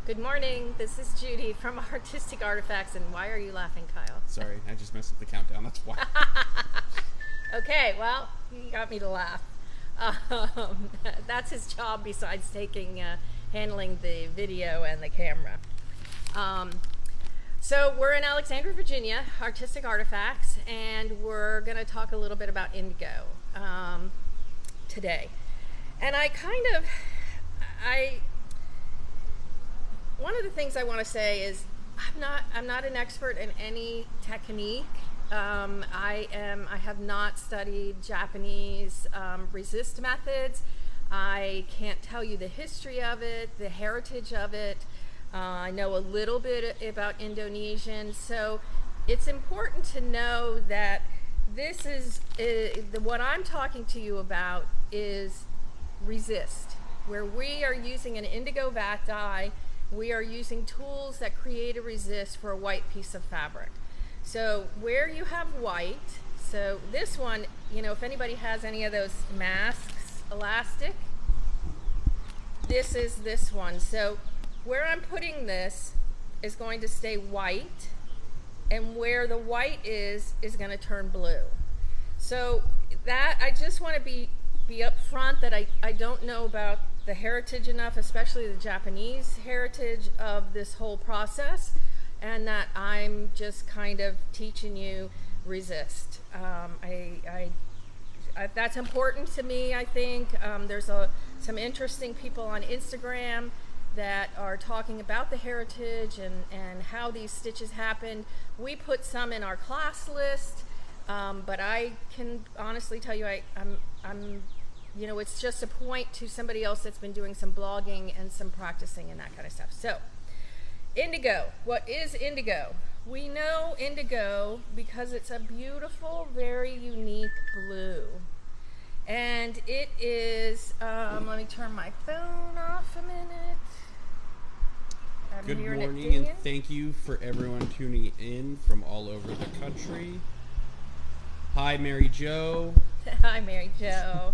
Good morning. This is Judy from Artistic Artifacts. And why are you laughing, Kyle? Sorry, I just messed up the countdown. That's why. Okay, well, you got me to laugh. That's his job besides handling the video and the camera. So we're in Alexandria, Virginia, Artistic Artifacts, and we're going to talk a little bit about indigo today. And one of the things I want to say is I'm not an expert in any technique. I have not studied Japanese resist methods. I can't tell you the history of it, the heritage of it. I know a little bit about Indonesian, so it's important to know that this is what I'm talking to you about is resist, where we are using an indigo vat dye. We are using tools that create a resist for a white piece of fabric. So where you have white, so this one, you know, if anybody has any of those masks, elastic, this is this one. So where I'm putting this is going to stay white, and where the white is going to turn blue. So that, I just want to be upfront that I don't know about the heritage enough, especially the Japanese heritage of this whole process, and that I'm just kind of teaching you resist. That's important to me, I think. There's some interesting people on Instagram that are talking about the heritage and how these stitches happened. We put some in our class list, but I can honestly tell you I'm you know, it's just a point to somebody else that's been doing some blogging and some practicing and that kind of stuff. So, indigo. What is indigo? We know indigo because it's a beautiful, very unique blue. And it is, let me turn my phone off a minute. Good morning, and thank you for everyone tuning in from all over the country. Hi, Mary Jo. Hi, Mary Jo.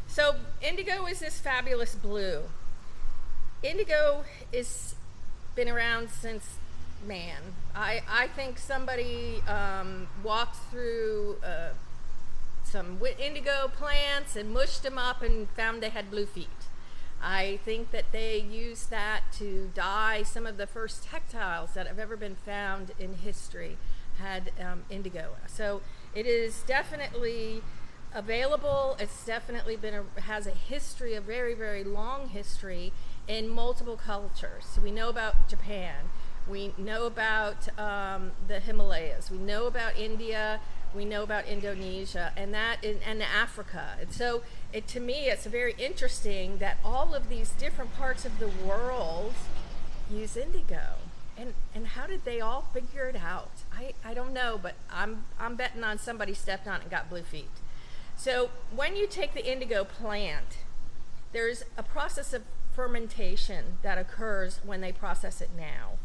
So indigo is this fabulous blue. Indigo is been around since man. I think somebody walked through some indigo plants and mushed them up and found they had blue feet. I think that they used that to dye some of the first textiles that have ever been found in history had indigo. So it is definitely available. It's definitely has a history, a very, very long history in multiple cultures. So we know about Japan, we know about the Himalayas, we know about India, we know about Indonesia, and Africa. And so to me, it's very interesting that all of these different parts of the world use indigo. And how did they all figure it out? I don't know, but I'm betting on somebody stepped on it and got blue feet. So when you take the indigo plant, there's a process of fermentation that occurs when they process it now.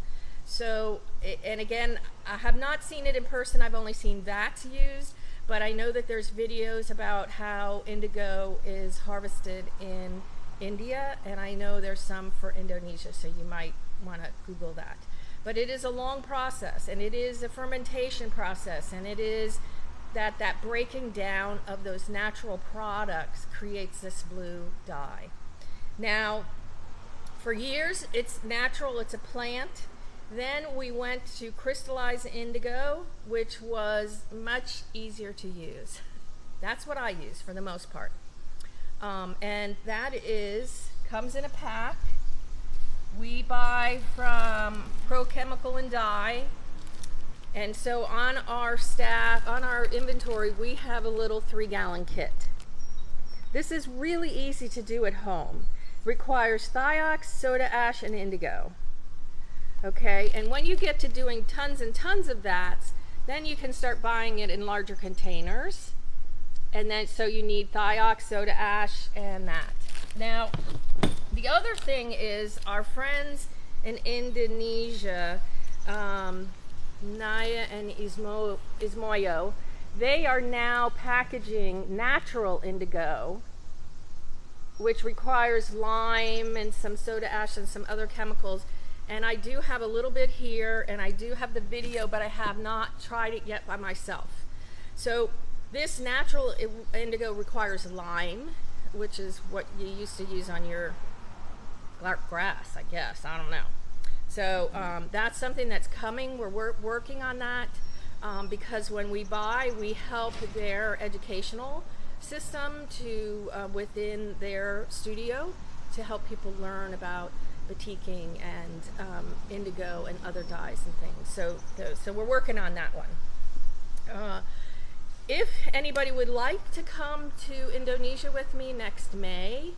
So, and again, I have not seen it in person. I've only seen vats used, but I know that there's videos about how indigo is harvested in India, and I know there's some for Indonesia, so you might want to Google that. But it is a long process, and it is a fermentation process, and it is that breaking down of those natural products creates this blue dye. Now, for years, it's natural, it's a plant. Then we went to crystallized indigo, which was much easier to use. That's what I use for the most part. And that comes in a pack. We buy from Pro Chemical and Dye. And so on our inventory, we have a little 3-gallon kit. This is really easy to do at home. Requires thiox, soda ash, and indigo. Okay, and when you get to doing tons and tons of that, then you can start buying it in larger containers. And then, so you need thiox, soda ash, and that. Now, the other thing is our friends in Indonesia, Naya and Ismoyo, they are now packaging natural indigo which requires lime and some soda ash and some other chemicals. And I do have a little bit here, and I do have the video, but I have not tried it yet by myself. So this natural indigo requires lime, which is what you used to use on your grass, I guess. I don't know. So that's something that's coming. We're working on that because when we buy, we help their educational system to within their studio to help people learn about batiking and indigo and other dyes and things. So we're working on that one. If anybody would like to come to Indonesia with me next May,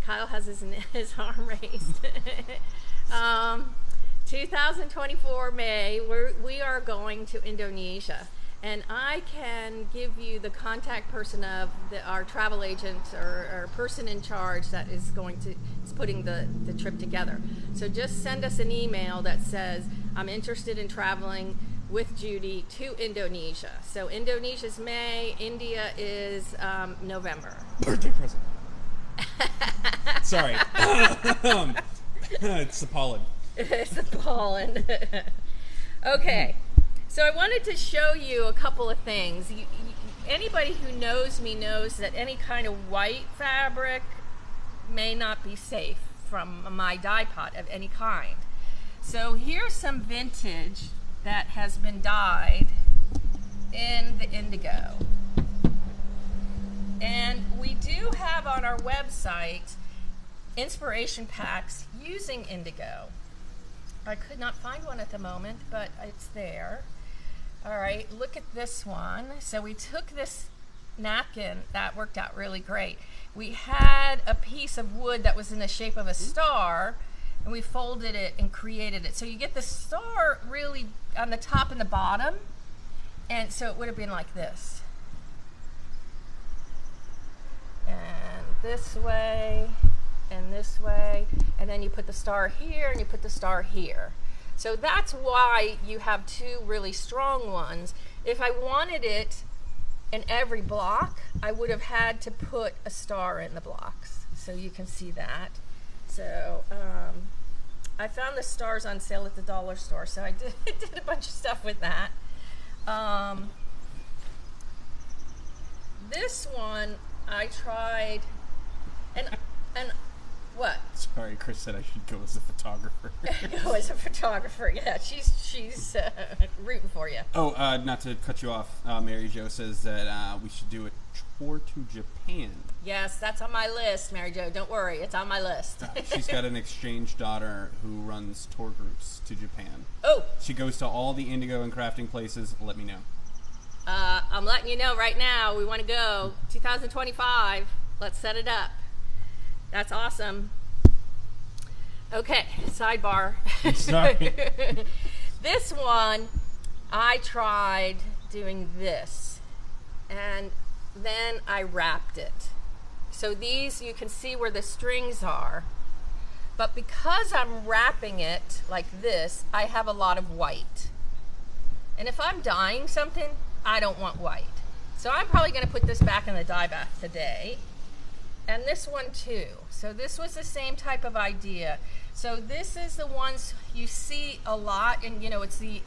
Kyle has his arm raised. 2024 May, we are going to Indonesia. And I can give you the contact person of our travel agent or person in charge that is putting the trip together. So just send us an email that says, I'm interested in traveling with Judy to Indonesia. So Indonesia's May, India is November. Birthday present. Sorry. It's the pollen. It's the pollen. Okay. So I wanted to show you a couple of things. Anybody who knows me knows that any kind of white fabric may not be safe from my dye pot of any kind. So here's some vintage that has been dyed in the indigo. And we do have on our website inspiration packs using indigo. I could not find one at the moment, but it's there. All right, look at this one. So we took this napkin, that worked out really great. We had a piece of wood that was in the shape of a star, and we folded it and created it. So you get the star really on the top and the bottom, and so it would have been like this. And this way, and then you put the star here, and you put the star here. So that's why you have two really strong ones. If I wanted it in every block, I would have had to put a star in the blocks. So you can see that. So I found the stars on sale at the dollar store, so I did a bunch of stuff with that. This one I tried, and what? Sorry, Chris said I should go as a photographer. Go as a photographer, yeah. She's rooting for you. Oh, not to cut you off, Mary Jo says that we should do a tour to Japan. Yes, that's on my list, Mary Jo. Don't worry, it's on my list. She's got an exchange daughter who runs tour groups to Japan. Oh! She goes to all the indigo and crafting places. Let me know. I'm letting you know right now. We want to go 2025. Let's set it up. That's awesome. Okay, sidebar. Sorry. This one, I tried doing this, and then I wrapped it. So these, you can see where the strings are, but because I'm wrapping it like this, I have a lot of white. And if I'm dyeing something, I don't want white. So I'm probably going to put this back in the dye bath today. And this one too. So this was the same type of idea. So this is the ones you see a lot, and you know, it's the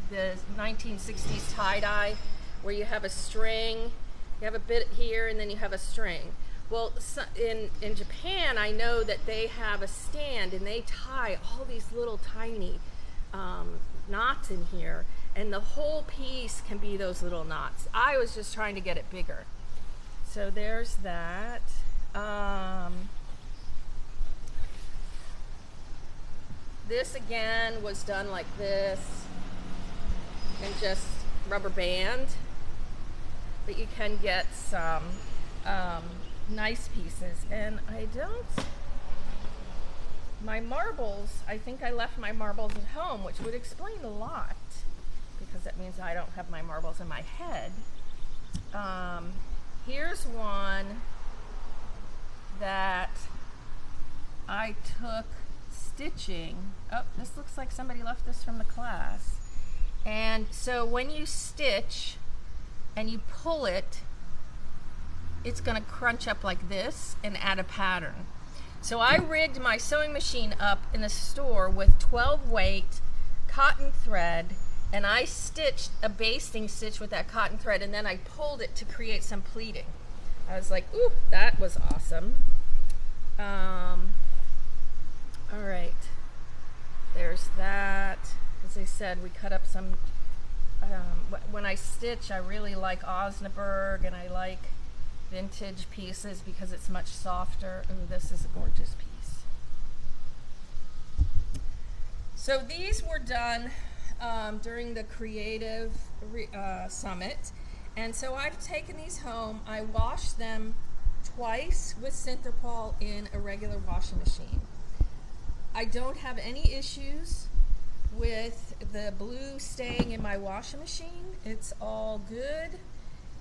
1960s tie-dye where you have a string, you have a bit here, and then you have a string. Well, in Japan, I know that they have a stand, and they tie all these little tiny knots in here, and the whole piece can be those little knots. I was just trying to get it bigger. So there's that. This again was done like this and just rubber band, but you can get some nice pieces. And my marbles, I think I left my marbles at home, which would explain a lot because that means I don't have my marbles in my head. Here's one that I took stitching. Oh, this looks like somebody left this from the class. And so when you stitch and you pull it, it's going to crunch up like this and add a pattern. So I rigged my sewing machine up in the store with 12 weight cotton thread, and I stitched a basting stitch with that cotton thread, and then I pulled it to create some pleating. I was like, ooh, that was awesome. All right, there's that. As I said, we cut up some, when I stitch, I really like Osnaburg, and I like vintage pieces because it's much softer. Ooh, this is a gorgeous piece. So these were done during the Creative Summit, and so I've taken these home. I washed them twice with Synthropol in a regular washing machine. I don't have any issues with the blue staying in my washing machine. It's all good.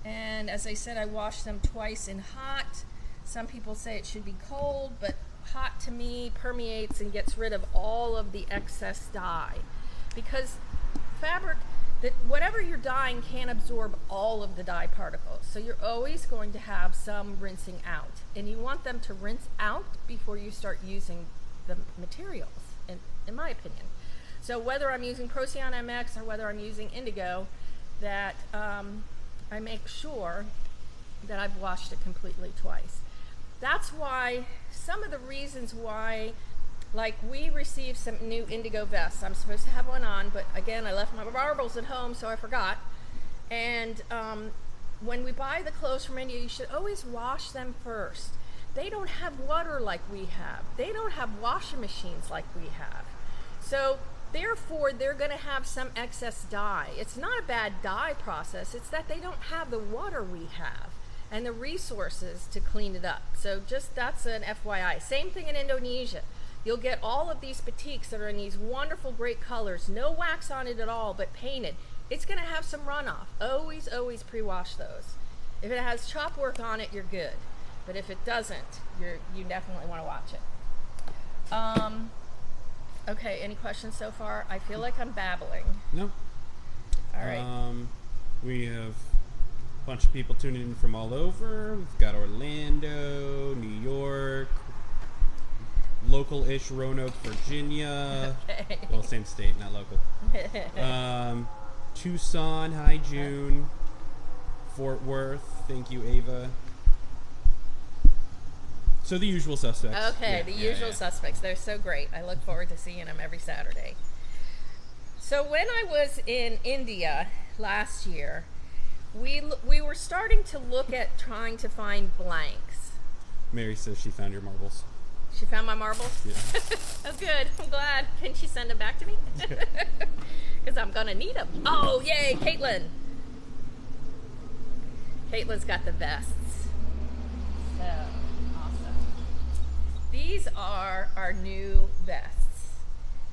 And as I said, I washed them twice in hot. Some people say it should be cold, but hot to me permeates and gets rid of all of the excess dye. Because fabric, that whatever you're dyeing can't absorb all of the dye particles. So you're always going to have some rinsing out. And you want them to rinse out before you start using the materials, in my opinion. So whether I'm using Procyon MX or whether I'm using Indigo, that I make sure that I've washed it completely twice. That's why, some of the reasons why, like we received some new Indigo vests. I'm supposed to have one on, but again, I left my marbles at home, so I forgot. And when we buy the clothes from India, you should always wash them first. They don't have water like we have. They don't have washing machines like we have. So therefore, they're going to have some excess dye. It's not a bad dye process. It's that they don't have the water we have and the resources to clean it up. So just that's an FYI. Same thing in Indonesia. You'll get all of these batiks that are in these wonderful, great colors. No wax on it at all, but painted. It's going to have some runoff. Always, always pre-wash those. If it has chop work on it, you're good. But if it doesn't, you definitely want to watch it. Okay, any questions so far? I feel like I'm babbling. No. All right. We have a bunch of people tuning in from all over. We've got Orlando, New York, local-ish Roanoke, Virginia. Okay. Well, same state, not local. Tucson, hi June. Fort Worth, thank you, Ava. So the usual suspects. Okay, the usual suspects. They're so great. I look forward to seeing them every Saturday. So when I was in India last year, we were starting to look at trying to find blanks. Mary says she found your marbles. She found my marbles? Yeah. Oh, good. I'm glad. Can she send them back to me? Because I'm going to need them. Oh, yay, Caitlin. Caitlin's got the vests. So... these are our new vests.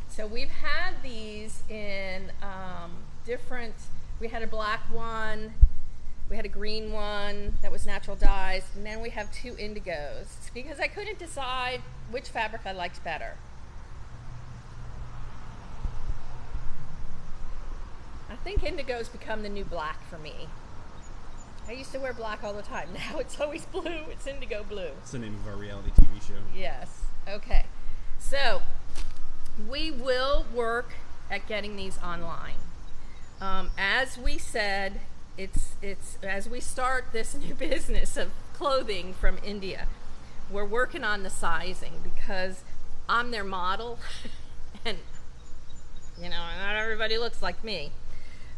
So we've had these in different, we had a black one, we had a green one that was natural dyes, and then we have two indigos because I couldn't decide which fabric I liked better. I think indigo's become the new black for me. I used to wear black all the time. Now it's always blue. It's indigo blue. It's the name of our reality TV show. Yes. Okay. So we will work at getting these online. As we said, it's as we start this new business of clothing from India, we're working on the sizing because I'm their model, and you know, not everybody looks like me.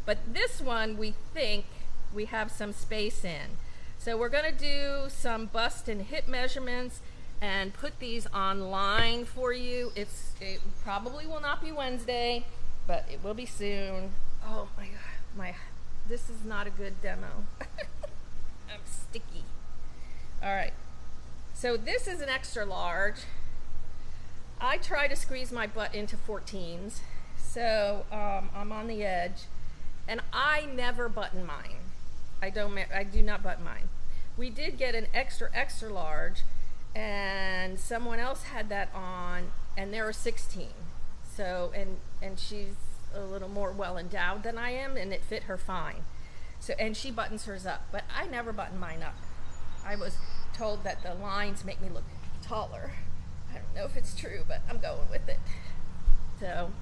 But this one we think we have some space in. So we're going to do some bust and hip measurements and put these online for you. It probably will not be Wednesday, but it will be soon. Oh my God, this is not a good demo. I'm sticky. All right, so this is an extra large. I try to squeeze my butt into 14s, so I'm on the edge, and I never button mine. I do not button mine. We did get an extra large, and someone else had that on, and there are 16. So, and she's a little more well endowed than I am, and it fit her fine. So, and she buttons hers up, but I never button mine up. I was told that the lines make me look taller. I don't know if it's true, but I'm going with it. So.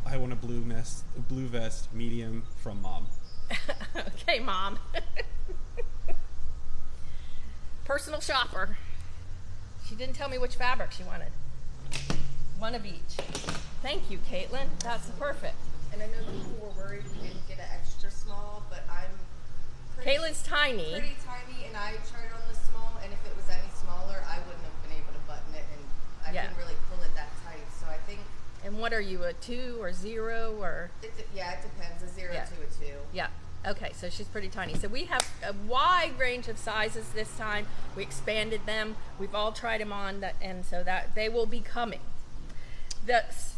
I want a blue vest, medium, from Mom. Okay, Mom. Personal shopper. She didn't tell me which fabric she wanted. One of each. Thank you, Caitlin. That's perfect. And I know people were worried we didn't get an extra small, but I'm Caitlin's tiny. Pretty tiny, and I tried on the small, and if it was any smaller, I wouldn't have been able to button it, and I couldn't really pull it that tight. So I think. And what are you, a 2 or 0 or? It depends. A 0 to a 2. Yeah. Okay, so she's pretty tiny. So we have a wide range of sizes this time. We expanded them. We've all tried them on, and so that they will be coming. Yes.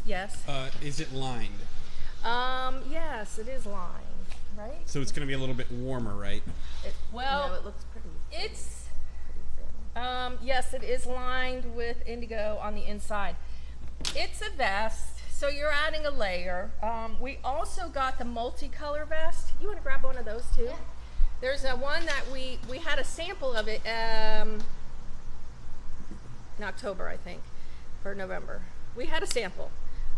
Is it lined? Yes, it is lined, right? So it's going to be a little bit warmer, right? It looks pretty. It's pretty thin. Yes, it is lined with indigo on the inside. It's a vest. So you're adding a layer. We also got the multicolor vest. You want to grab one of those too? Yeah. There's one that we had a sample of it in October, I think, or November. We had a sample,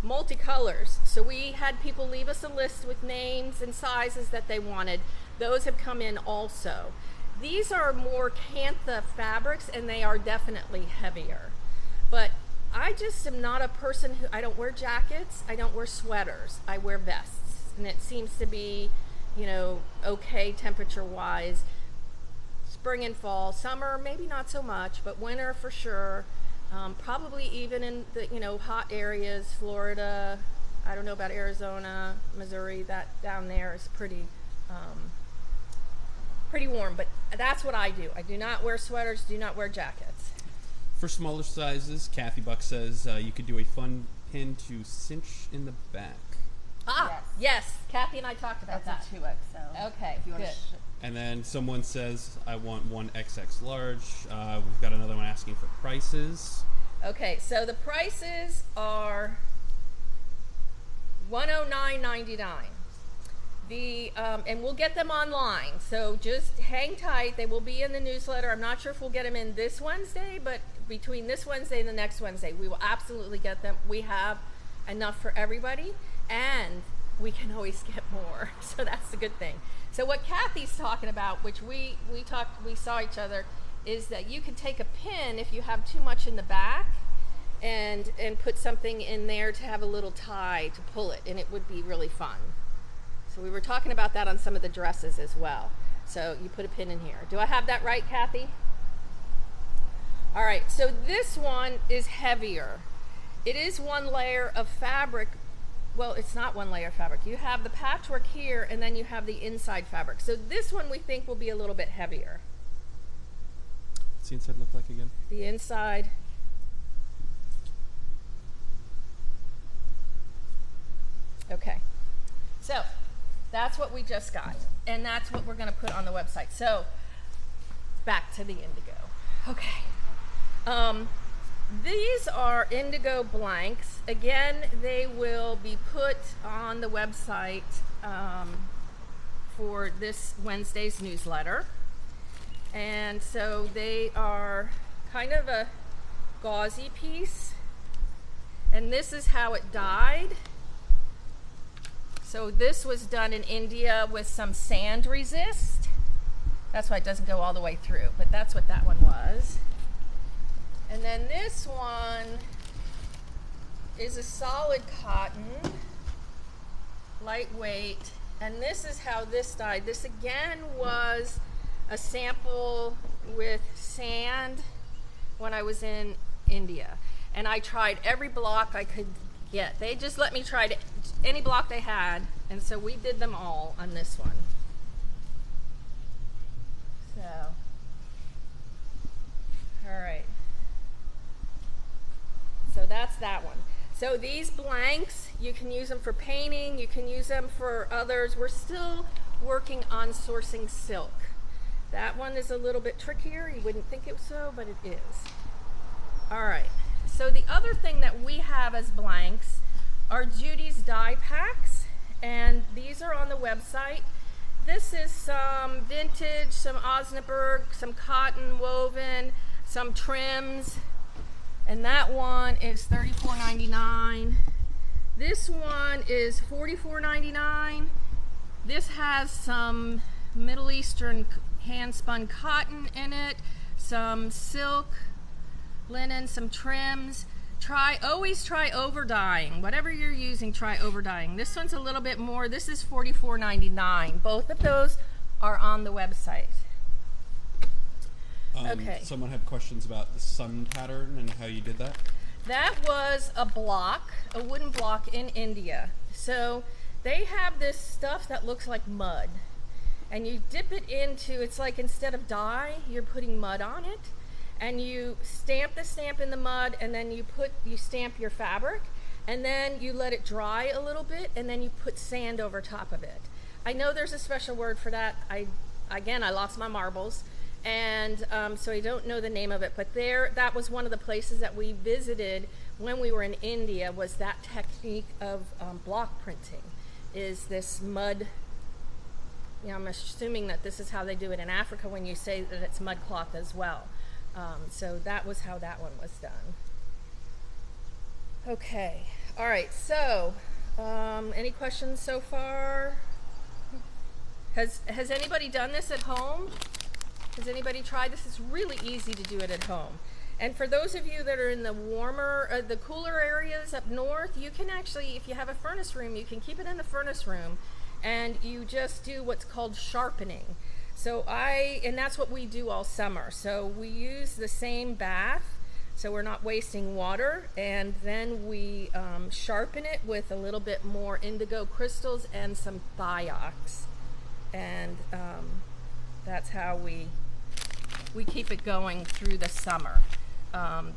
multicolors. So we had people leave us a list with names and sizes that they wanted. Those have come in also. These are more cantha fabrics, and they are definitely heavier. But I just am not a person I don't wear jackets, I don't wear sweaters, I wear vests. And it seems to be, okay temperature-wise. Spring and fall, summer, maybe not so much, but winter for sure. Probably even in the, hot areas, Florida, I don't know about Arizona, Missouri, that down there is pretty warm, but that's what I do. I do not wear sweaters, do not wear jackets. For smaller sizes, Kathy Buck says you could do a fun pin to cinch in the back. Yes. Kathy and I talked about that. That's a 2XL. Okay, good. And then someone says, I want 1XX large. We've got another one asking for prices. Okay, so the prices are $109.99. And we'll get them online, so just hang tight. They will be in the newsletter. I'm not sure if we'll get them in this Wednesday, but between this Wednesday and the next Wednesday, we will absolutely get them. We have enough for everybody, and we can always get more, so that's the good thing. So what Kathy's talking about, which we saw each other, is that you can take a pin if you have too much in the back and put something in there to have a little tie to pull it, and it would be really fun. So we were talking about that on some of the dresses as well. So you put a pin in here. Do I have that right, Kathy? All right, so this one is heavier. It is one layer of fabric. Well, it's not one layer of fabric. You have the patchwork here, and then you have the inside fabric. So this one we think will be a little bit heavier. What's the inside look like again? The inside. Okay. So that's what we just got, and that's what we're going to put on the website. So back to the indigo. Okay. These are indigo blanks. Again, they will be put on the website for this Wednesday's newsletter. And so they are kind of a gauzy piece. And this is how it dyed. So this was done in India with some sand resist. That's why it doesn't go all the way through, but that's what that one was. And then this one is a solid cotton, lightweight, and this is how this dyed. This again was a sample with sand when I was in India. And I tried every block I could get. They just let me try any block they had, and so we did them all on this one. So, all right. So that's that one. So these blanks, you can use them for painting, you can use them for others. We're still working on sourcing silk. That one is a little bit trickier. You wouldn't think it was so, but it is. All right. So the other thing that we have as blanks are Judy's dye packs, and these are on the website. this is some vintage, some Osnaburg, some cotton woven, some trims. And that one is $34.99. This one is $44.99. This has some Middle Eastern hand-spun cotton in it, some silk, linen, some trims. Always try over dyeing. Whatever you're using, try over dyeing. This one's a little bit more. This is $44.99. Both of those are on the website. Okay. Someone had questions about the sun pattern and how you did that. That was a block, a wooden block in India. So they have this stuff that looks like mud. And you dip it into, it's like instead of dye, you're putting mud on it. And you stamp the stamp in the mud, and then you stamp your fabric, and then you let it dry a little bit, and then you put sand over top of it. I know there's a special word for that. I lost my marbles, and so I don't know the name of it, but that was one of the places that we visited when we were in India, was that technique of block printing, is this mud. You know, I'm assuming that this is how they do it in Africa when you say that it's mud cloth as well. So that was how that one was done. Okay, all right, so any questions so far? Has anybody done this at home? Has anybody tried this? It's really easy to do it at home. And for those of you that are in the warmer, the cooler areas up north, you can actually, if you have a furnace room, you can keep it in the furnace room, and you just do what's called sharpening. So and that's what we do all summer. So we use the same bath, so we're not wasting water, and then we sharpen it with a little bit more indigo crystals and some thiox. And that's how we keep it going through the summer.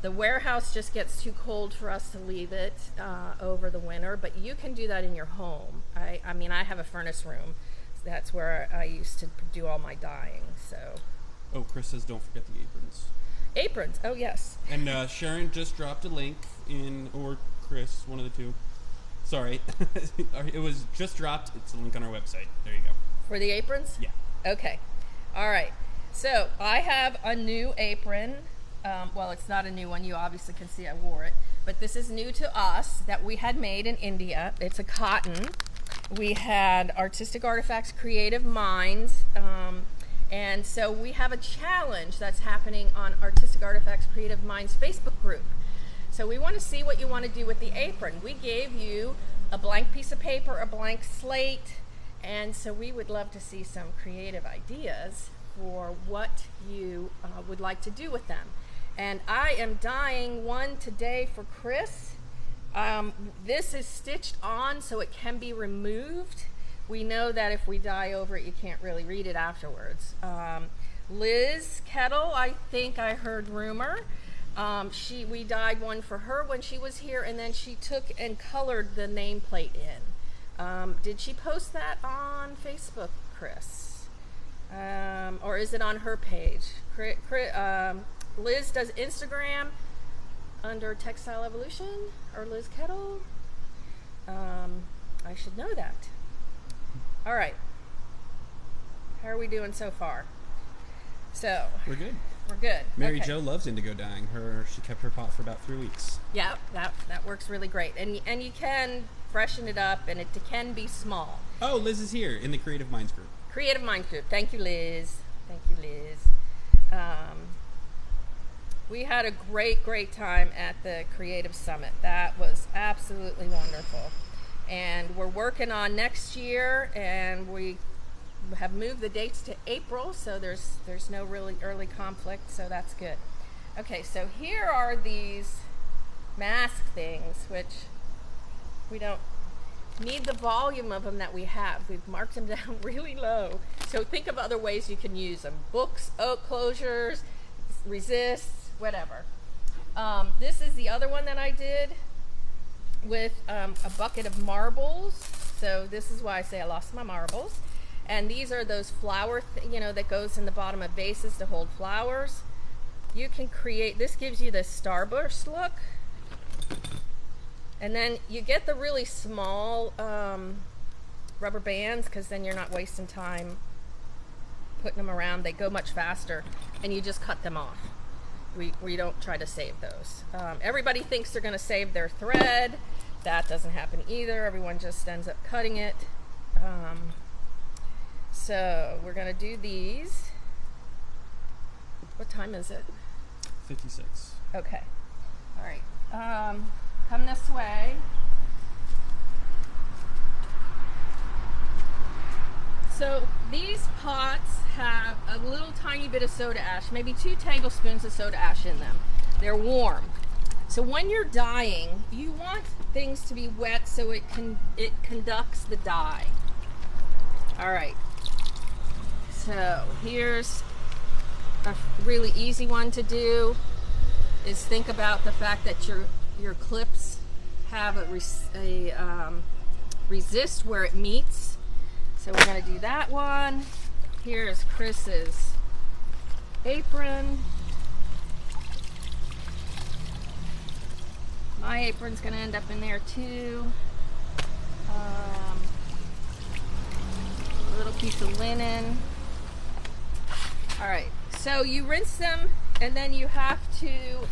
The warehouse just gets too cold for us to leave it over the winter, but you can do that in your home. I mean, I have a furnace room. That's where I used to do all my dyeing. So. Oh, Chris says don't forget the aprons. Aprons, oh yes. And Sharon just dropped a link or Chris, one of the two. Sorry, it was just dropped. It's a link on our website. There you go. For the aprons? Yeah. Okay. All right. So I have a new apron. Well, it's not a new one. You obviously can see I wore it. But this is new to us that we had made in India. It's a cotton. We had Artistic Artifacts Creative Minds. And so we have a challenge that's happening on Artistic Artifacts Creative Minds Facebook group. So we want to see what you want to do with the apron. We gave you a blank piece of paper, a blank slate, and so we would love to see some creative ideas for what you would like to do with them. And I am dyeing one today for Chris. This is stitched on so it can be removed. We know that if we dye over it, you can't really read it afterwards. Liz Kettle, I think I heard rumor. We dyed one for her when she was here, and then she took and colored the nameplate in. Did she post that on Facebook, Chris? Or is it on her page? Liz does Instagram under Textile Evolution, or Liz Kettle. I should know that. All right. How are we doing so far? So we're good. We're good. Mary Okay. Jo loves indigo dyeing. She kept her pot for about 3 weeks. Yeah, that works really great. And you can freshen it up, and it can be small. Oh, Liz is here in the Creative Minds group. Creative Minds group. Thank you, Liz. Thank you, Liz. We had a great time at the Creative Summit. That was absolutely wonderful. And we're working on next year, and we have moved the dates to April, so there's no really early conflict, so that's good. Okay, so here are these mask things, which we don't need the volume of them that we have. We've marked them down really low. So think of other ways you can use them. Books, oak closures, resists, whatever. This is the other one that I did with a bucket of marbles. So this is why I say I lost my marbles. And these are those flower, that goes in the bottom of vases to hold flowers. You can create, this gives you this starburst look. And then you get the really small rubber bands, because then you're not wasting time putting them around. They go much faster, and you just cut them off. We don't try to save those. Everybody thinks they're going to save their thread. That doesn't happen either. Everyone just ends up cutting it. So we're going to do these. What time is it? 56. Okay. All right. Come this way. So these pots have a little tiny bit of soda ash, maybe 2 tablespoons of soda ash in them. They're warm. So when you're dyeing, you want things to be wet so it conducts the dye. All right. So here's a really easy one to do. Is think about the fact that your clips have a resist where it meets. So we're going to do that one. Here's Chris's apron. My apron's going to end up in there too. A little piece of linen. All right, so you rinse them and then you have to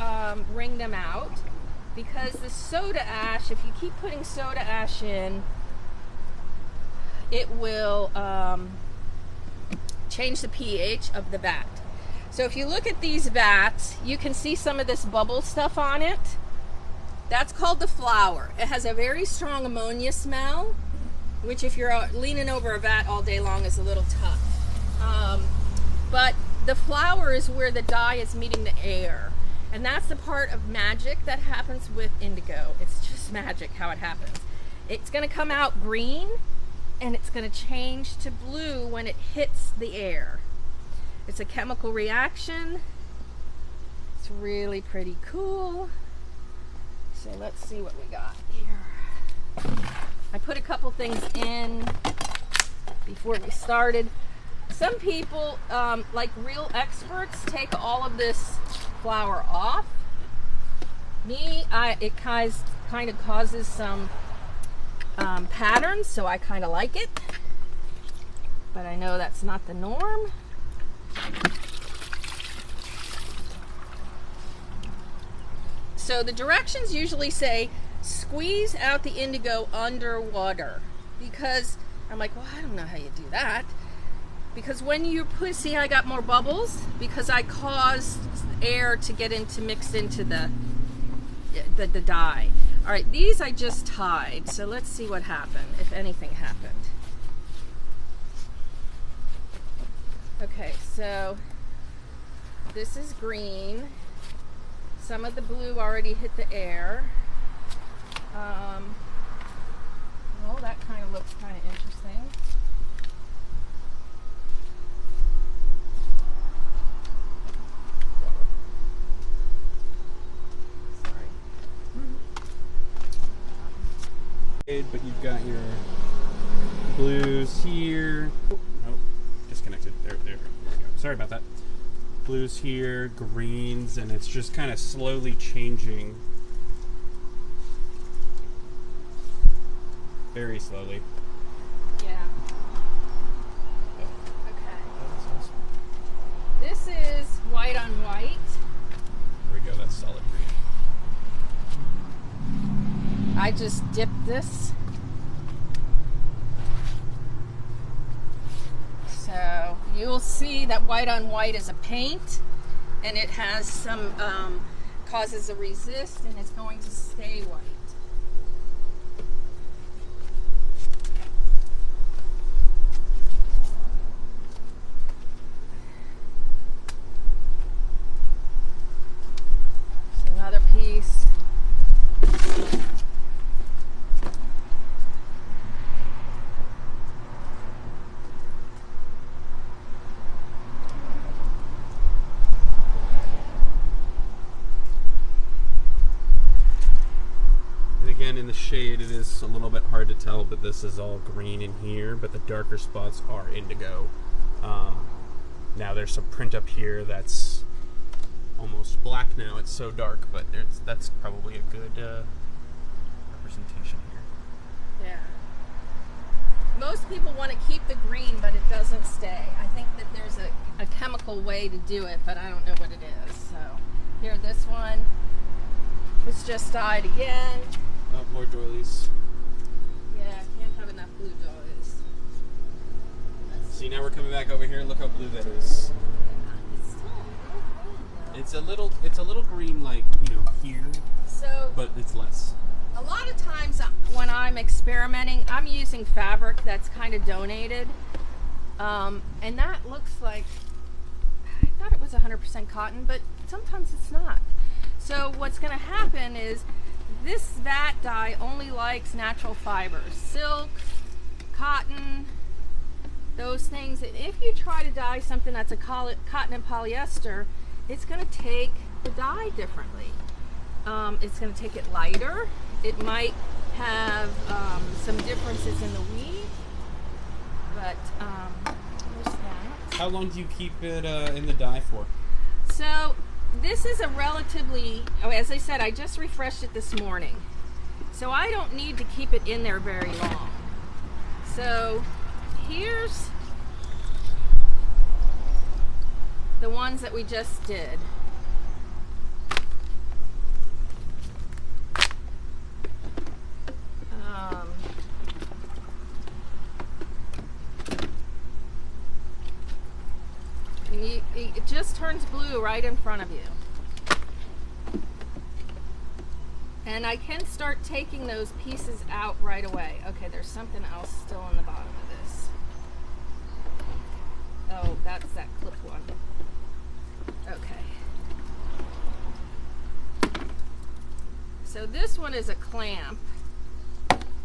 wring them out, because the soda ash, if you keep putting soda ash in, it will change the pH of the vat. So if you look at these vats, you can see some of this bubble stuff on it. That's called the flour. It has a very strong ammonia smell, which if you're leaning over a vat all day long is a little tough. But the flour is where the dye is meeting the air. And that's the part of magic that happens with indigo. It's just magic how it happens. It's going to come out green, and it's going to change to blue when it hits the air. It's a chemical reaction. It's really pretty cool. So let's see what we got here. I put a couple things in before we started. Some people, like real experts, take all of this flour off. Me, it kind of causes some patterns, so I kind of like it, but I know that's not the norm. So the directions usually say squeeze out the indigo underwater, because I'm like, well, I don't know how you do that, because when you see I got more bubbles because I caused air to get mixed into the dye. All right, these I just tied, so let's see what happened, if anything happened. Okay, so this is green. Some of the blue already hit the air. Well, that kind of looks kind of interesting. But you've got your blues here. Oh, disconnected. There we go. Sorry about that. Blues here, greens, and it's just kind of slowly changing. Very slowly. Yeah. Okay. That's awesome. This is white on white. There we go. That's solid green. I just dipped this. So you'll see that white on white is a paint, and it has some, causes a resist, and it's going to stay white. So another piece. Again, in the shade, it is a little bit hard to tell, but this is all green in here, but the darker spots are indigo. Now there's some print up here that's almost black now. It's so dark, but that's probably a good representation here. Yeah. most people want to keep the green, but it doesn't stay. I think that there's a chemical way to do it, but I don't know what it is. So here, this one was just dyed again. Oh, more doilies. Yeah, can't have enough blue doilies. See, now we're coming back over here. Look how blue that is. It's still a little green, though. It's a little green, like, you know, here, So but it's less. a lot of times when I'm experimenting, I'm using fabric that's kind of donated. And that looks like, I thought it was 100% cotton, but sometimes it's not. So what's going to happen is this vat dye only likes natural fibers, silk, cotton, those things. And if you try to dye something that's a cotton and polyester, it's going to take the dye differently. It's going to take it lighter. It might have some differences in the weave, but there's that. How long do you keep it in the dye for? So this is a relatively, as I said, I just refreshed it this morning. So I don't need to keep it in there very long. So here's the ones that we just did. And it just turns blue right in front of you. And I can start taking those pieces out right away. Okay, there's something else still on the bottom of this. Oh, that's that clip one. Okay. So this one is a clamp.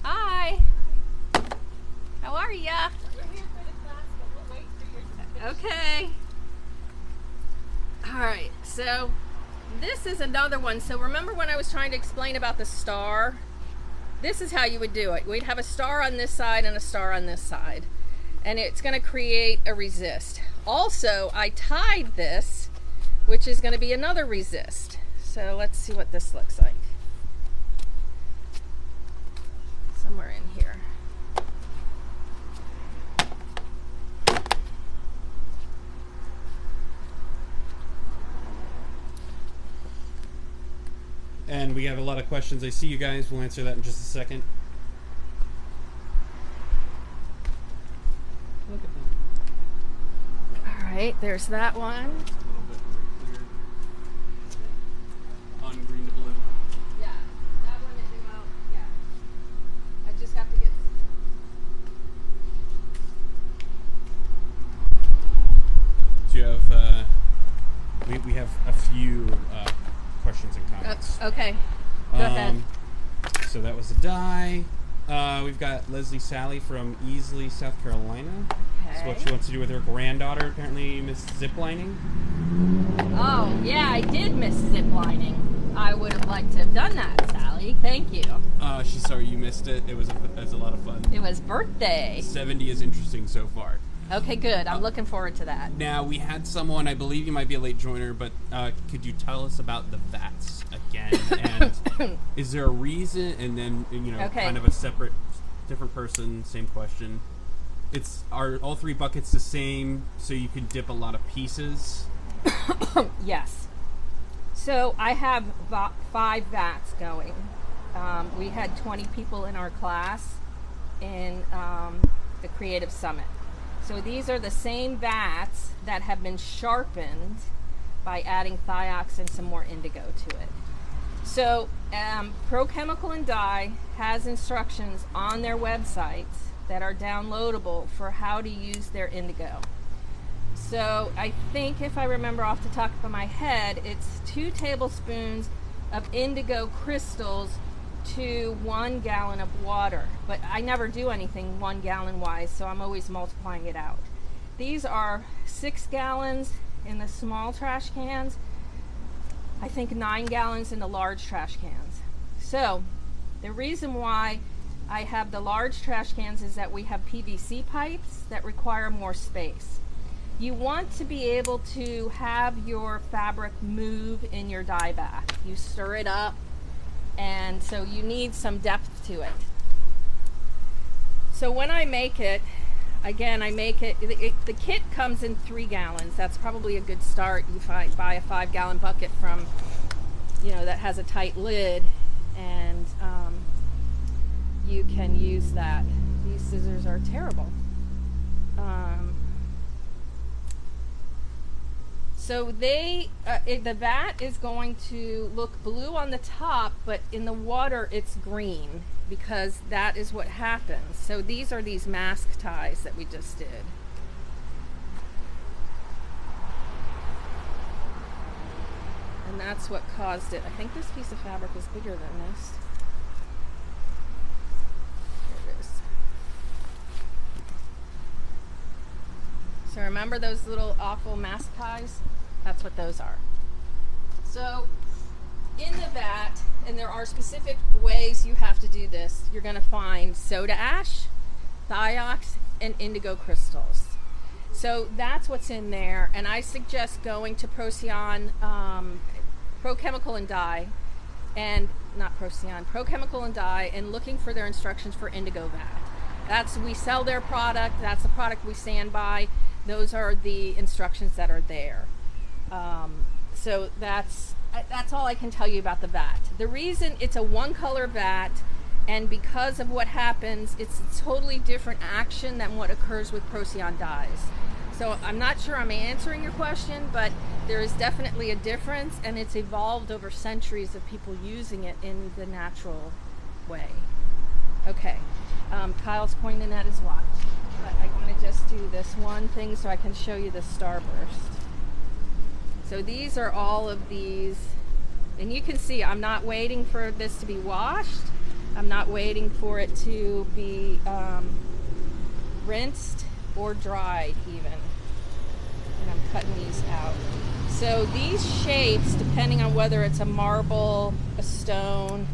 Hi. How are ya? Okay. All right, so this is another one. So remember when I was trying to explain about the star? This is how you would do it. We'd have a star on this side and a star on this side, and it's going to create a resist. Also, I tied this, which is going to be another resist. So let's see what this looks like. Somewhere in here. And we have a lot of questions. I see you guys. We'll answer that in just a second. Look at that. All right, there's that one. Just a little bit more clear. On green to blue. Yeah, that one is about, yeah. I just have to get. Do you have, we have a few questions and comments. Okay, go ahead. So that was a dye. We've got Leslie Sally from Easley, South Carolina. Okay. That's what she wants to do with her granddaughter. Apparently missed ziplining. Oh, yeah, I did miss zip lining. I would have liked to have done that, Sally. Thank you. She's sorry you missed it. It was a lot of fun. It was birthday. 70 is interesting so far. Okay, good. I'm looking forward to that. Now, we had someone, I believe you might be a late joiner, but could you tell us about the vats again? And is there a reason? And then, Okay. kind of a different person, same question. Are all three buckets the same so you can dip a lot of pieces? Yes. So I have 5 vats going. We had 20 people in our class in the Creative Summit. So these are the same vats that have been sharpened by adding thiox and some more indigo to it. So Pro Chemical and Dye has instructions on their websites that are downloadable for how to use their indigo. So I think, if I remember off the top of my head, it's 2 tablespoons of indigo crystals to 1 gallon of water. But I never do anything 1 gallon wise, so I'm always multiplying it out. These are 6 gallons in the small trash cans. I think 9 gallons in the large trash cans. So the reason why I have the large trash cans is that we have PVC pipes that require more space. You want to be able to have your fabric move in your dye bath. You stir it up, and so you need some depth to it. So when I make it, again, the kit comes in 3 gallons. That's probably a good start. You buy a 5-gallon bucket from, that has a tight lid, and you can use that. These scissors are terrible. So the vat is going to look blue on the top, but in the water it's green, because that is what happens. So these are these mask ties that we just did. And that's what caused it. I think this piece of fabric is bigger than this. Here it is. So remember those little awful mask ties? That's what those are. So in the vat, and there are specific ways you have to do this, you're going to find soda ash, thiox, and indigo crystals. So that's what's in there, and I suggest going to Procyon, Pro Chemical and Dye, and not Procyon, Pro Chemical and Dye, and looking for their instructions for indigo vat. We sell their product, that's the product we stand by. Those are the instructions that are there. So that's all I can tell you about the vat. The reason it's a one-color vat, and because of what happens, it's a totally different action than what occurs with Procyon dyes. So I'm not sure I'm answering your question, but there is definitely a difference, and it's evolved over centuries of people using it in the natural way. Okay, Kyle's pointing at his watch, but I want to just do this one thing so I can show you the starburst. So these are all of these, and you can see I'm not waiting for this to be washed. I'm not waiting for it to be rinsed or dried even. And I'm cutting these out. So these shapes, depending on whether it's a marble, a stone,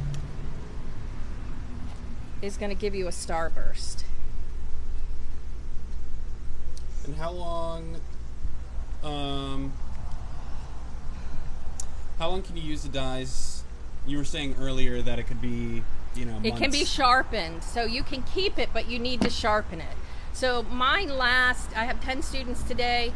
is going to give you a starburst. And how long can you use the dyes? You were saying earlier that it could be, months. It can be sharpened, so you can keep it, but you need to sharpen it. So mine lasts, I have 10 students today.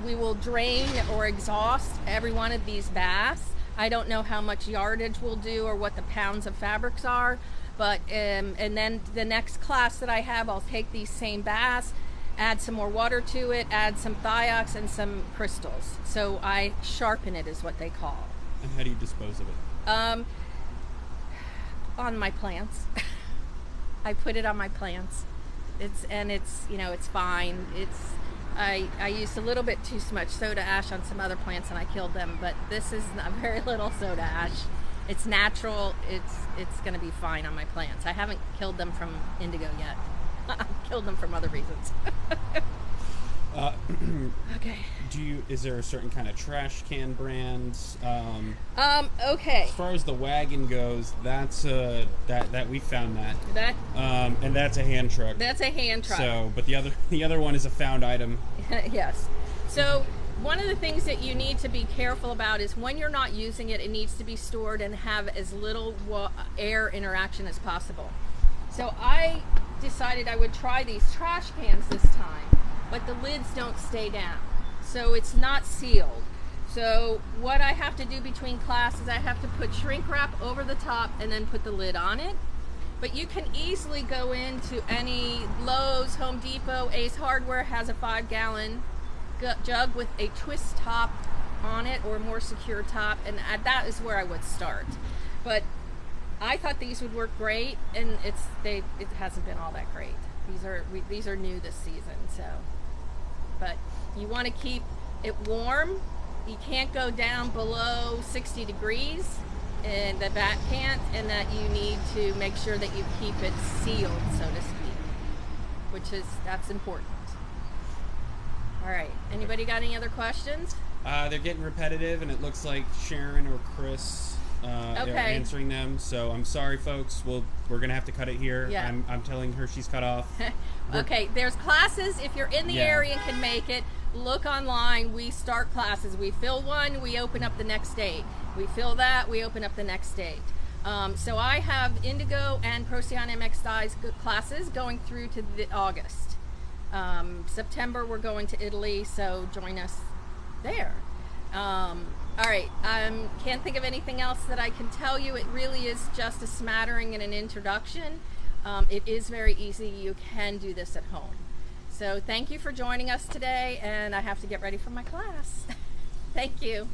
We will drain or exhaust every one of these baths. I don't know how much yardage we'll do or what the pounds of fabrics are, but and then the next class that I have, I'll take these same baths, add some more water to it, add some thiox and some crystals. So I sharpen it is what they call. And how do you dispose of it? On my plants. I put it on my plants. It's fine. I used a little bit too much soda ash on some other plants and I killed them, but this is not very little soda ash. It's natural. It's going to be fine on my plants. I haven't killed them from indigo yet. I've killed them from other reasons. Okay. Is there a certain kind of trash can brand? Okay. As far as the wagon goes, that's that we found that. And that's a hand truck. That's a hand truck. So, but the other one is a found item. Yes. So one of the things that you need to be careful about is when you're not using it, it needs to be stored and have as little air interaction as possible. So I decided I would try these trash cans this time, but the lids don't stay down, so it's not sealed. So what I have to do between classes, I have to put shrink wrap over the top and then put the lid on it. But you can easily go into any Lowe's, Home Depot, Ace Hardware has a 5-gallon jug with a twist top on it or a more secure top, and that is where I would start. But I thought these would work great, and it hasn't been all that great. These are new this season, so. But you want to keep it warm. You can't go down below 60 degrees, and the vat can't, and that you need to make sure that you keep it sealed, so to speak, that's important. All right, anybody got any other questions? They're getting repetitive, and it looks like Sharon or Chris are answering them. So I'm sorry, folks. We're gonna have to cut it here. Yeah. I'm telling her she's cut off. Okay, there's classes. If you're in the area and can make it, look online. We start classes. We fill one, we open up the next date. We fill that, we open up the next date. So I have Indigo and Procyon MX dyes classes going through to August. September we're going to Italy, so join us there. All right, can't think of anything else that I can tell you. It really is just a smattering and an introduction. It is very easy. You can do this at home. So thank you for joining us today, and I have to get ready for my class. Thank you.